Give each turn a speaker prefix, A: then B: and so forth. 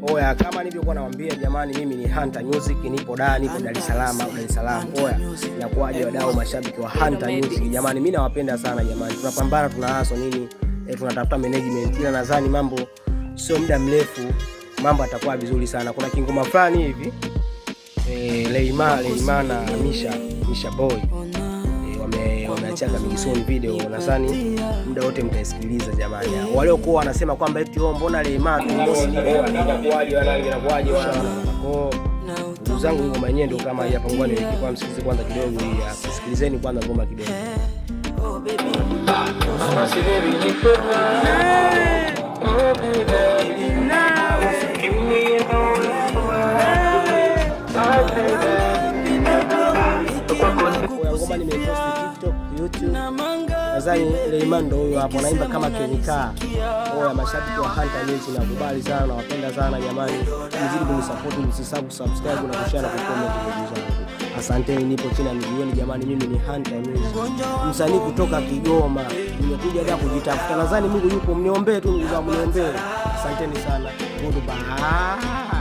A: Oya, kama nilivyokuwa nawaambia jamani, mimi ni Hunter Music, nipo Dar es Salaam. Oya, inakuaje wadau mashabiki wa Hunter Music jamani, mimi nawapenda sana jamani. Tunapambana, tunahaso nini, tunatafuta management. Ila nadhani mambo sio muda mrefu mambo atakuwa vizuri sana. Kuna kingoma fulani hivi Leima na Misha Boy wameachanga Migisoni video, nadhani muda wote mtaisikiliza jamani. Wale kwa wanasema kwamba eti mbona Leima inakuaje ndugu zangu, ngoma yenyewe ndio kama hii hapa. Ngwani kwa msikilize kwanza kidogo hii hapa, sikilizeni kwanza ngoma kidogo. Oh baby, ngoma nimepost TikTok, YouTube. Nadhani Leima ndio huyo hapo anaimba kama Kenika. Oya, mashabiki wa Hunter Music nakubali sana, nawapenda sana jamani. Mzidi kunisupport, msisahau subscribe na kushare na comment video zangu. Asanteni, nipo chini ya milioni jamani. Mimi ni Hunter Music, msanii kutoka Kigoma, nimekuja hapa kujitafuta. Nadhani Mungu yupo, mniombee tu ndugu zangu, mniombee. Asanteni sana. Goodbye.